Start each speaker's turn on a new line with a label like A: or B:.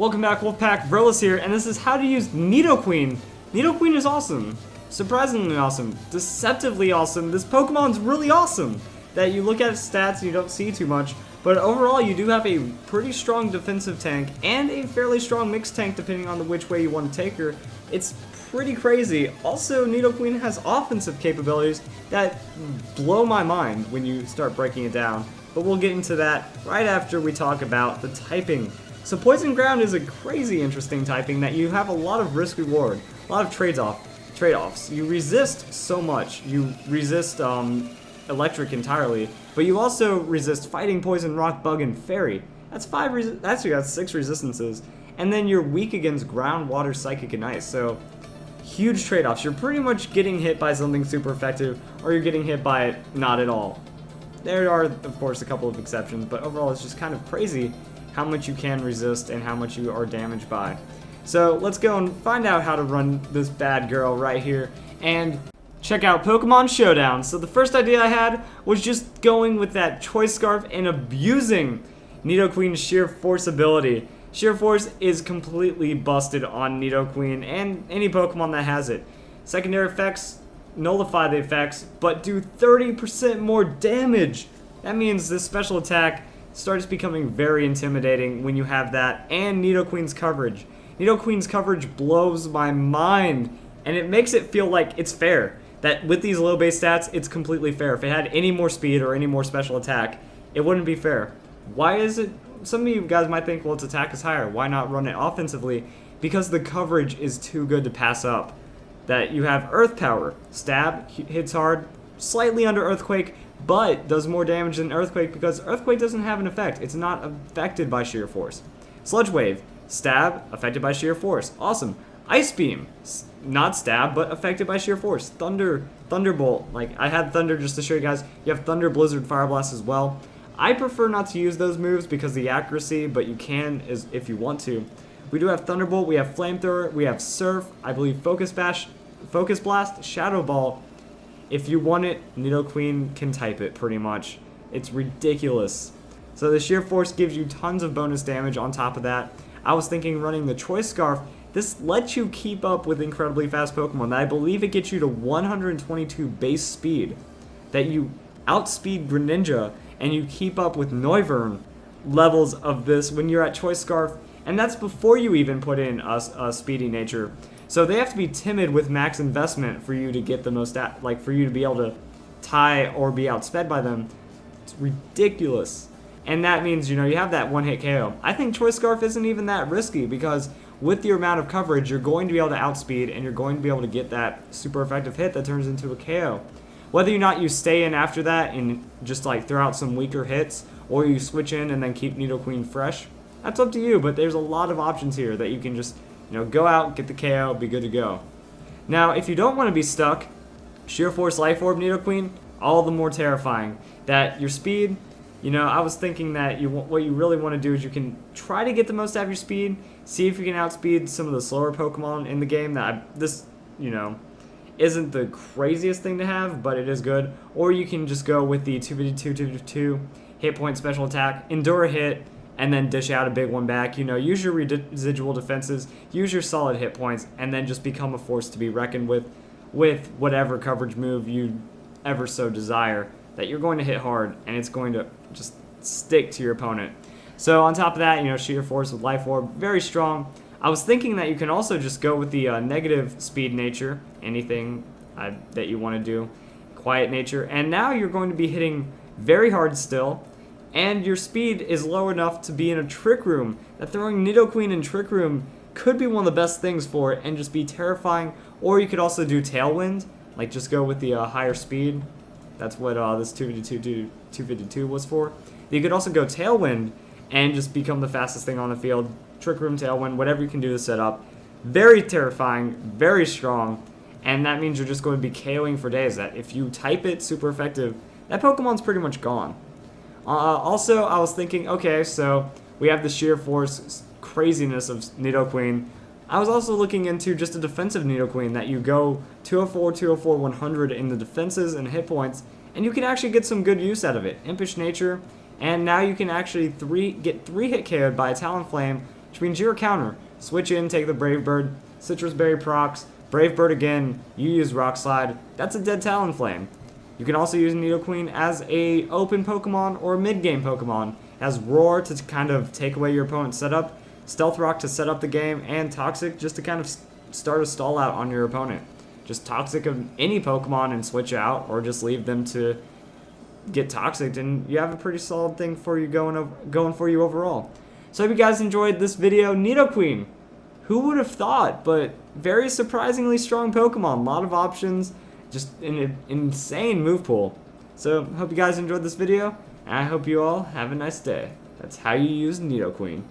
A: Welcome back, Wolfpack. Verlis here, and this is how to use Nidoqueen. Nidoqueen is awesome. Surprisingly awesome. Deceptively awesome. This Pokemon's really awesome. That you look at its stats and you don't see too much, but overall you do have a pretty strong defensive tank and a fairly strong mixed tank depending on which way you want to take her. It's pretty crazy. Also, Nidoqueen has offensive capabilities that blow my mind when you start breaking it down, but we'll get into that right after we talk about the typing. So Poison Ground is a crazy interesting typing that you have a lot of risk-reward, a lot of trade-offs. You resist so much. You resist electric entirely, but you also resist fighting, poison, rock, bug, and fairy. That's actually got 6 resistances. And then you're weak against ground, water, psychic, and ice. So huge trade-offs. You're pretty much getting hit by something super effective, or you're getting hit by it not at all. There are, of course, a couple of exceptions, but overall it's just kind of crazy how much you can resist and how much you are damaged by. So let's go and find out how to run this bad girl right here and check out Pokemon Showdown. So the first idea I had was just going with that Choice Scarf and abusing Nidoqueen's Sheer Force ability. Sheer Force is completely busted on Nidoqueen and any Pokemon that has it. Secondary effects nullify the effects, but do 30% more damage. That means this special attack starts becoming very intimidating when you have that and Nidoqueen's coverage. Nidoqueen's coverage blows my mind, and it makes it feel like it's fair. That with these low base stats, it's completely fair. If it had any more speed or any more special attack, it wouldn't be fair. Why is it? Some of you guys might think, well, its attack is higher. Why not run it offensively? Because the coverage is too good to pass up. That you have Earth Power. Stab, hits hard, slightly under Earthquake, but does more damage than Earthquake because Earthquake doesn't have an effect. It's not affected by Sheer Force. Sludge Wave. Stab, affected by Sheer Force. Awesome. Ice Beam. Not stab, but affected by Sheer Force. Thunderbolt. Like, I had Thunder just to show you guys. You have Thunder, Blizzard, Fire Blast as well. I prefer not to use those moves because of the accuracy, but you can if you want to. We do have Thunderbolt, we have Flamethrower, we have Surf, I believe Focus Blast, Shadow Ball. If you want it, Nidoqueen can type it pretty much. It's ridiculous. So the Sheer Force gives you tons of bonus damage on top of that. I was thinking running the Choice Scarf. This lets you keep up with incredibly fast Pokemon. I believe it gets you to 122 base speed. That you outspeed Greninja and you keep up with Noivern levels of this when you're at Choice Scarf. And that's before you even put in a speedy nature. So they have to be timid with max investment for you to get the most, for you to be able to tie or be outsped by them. It's ridiculous. And that means, you have that one-hit KO. I think Choice Scarf isn't even that risky because with your amount of coverage, you're going to be able to outspeed and you're going to be able to get that super effective hit that turns into a KO. Whether or not you stay in after that and just throw out some weaker hits, or you switch in and then keep Nidoqueen fresh, that's up to you, but there's a lot of options here that you can just go out, get the KO, be good to go. Now, if you don't want to be stuck, Sheer Force Life Orb Nidoqueen, all the more terrifying. That your speed, I was thinking that what you really want to do is you can try to get the most out of your speed, see if you can outspeed some of the slower Pokemon in the game. This isn't the craziest thing to have, but it is good. Or you can just go with the 252 hit point special attack, endure a hit, and then dish out a big one back. Use your residual defenses, use your solid hit points, and then just become a force to be reckoned with whatever coverage move you ever so desire. That you're going to hit hard, and it's going to just stick to your opponent. So on top of that, Sheer Force with Life Orb, very strong. I was thinking that you can also just go with the negative speed nature, anything that you want to do, quiet nature, and now you're going to be hitting very hard still. And your speed is low enough to be in a Trick Room. That throwing Nidoqueen in Trick Room could be one of the best things for it and just be terrifying. Or you could also do Tailwind, just go with the higher speed. That's what this 252 was for. You could also go Tailwind and just become the fastest thing on the field. Trick Room, Tailwind, whatever you can do to set up. Very terrifying, very strong, and that means you're just going to be KOing for days. That if you type it super effective, that Pokemon's pretty much gone. Also, I was thinking, okay, so we have the Sheer Force craziness of Nidoqueen. I was also looking into just a defensive Nidoqueen that you go 204, 204, 100 in the defenses and hit points, and you can actually get some good use out of it. Impish Nature, and now you can actually get 3 hit KO'd by a Talonflame which means you're a counter. Switch in, take the Brave Bird, Citrus Berry procs, Brave Bird again, you use Rock Slide, that's a dead Talonflame. You can also use Nidoqueen as a open Pokemon or mid-game Pokemon. It has Roar to kind of take away your opponent's setup, Stealth Rock to set up the game, and Toxic just to kind of start a stall out on your opponent. Just Toxic any Pokemon and switch out, or just leave them to get Toxic, and you have a pretty solid thing for you going for you overall. So I hope you guys enjoyed this video. Nidoqueen, who would have thought, but very surprisingly strong Pokemon. A lot of options, just an insane move pool. So hope you guys enjoyed this video, and I hope you all have a nice day. That's how you use Nidoqueen.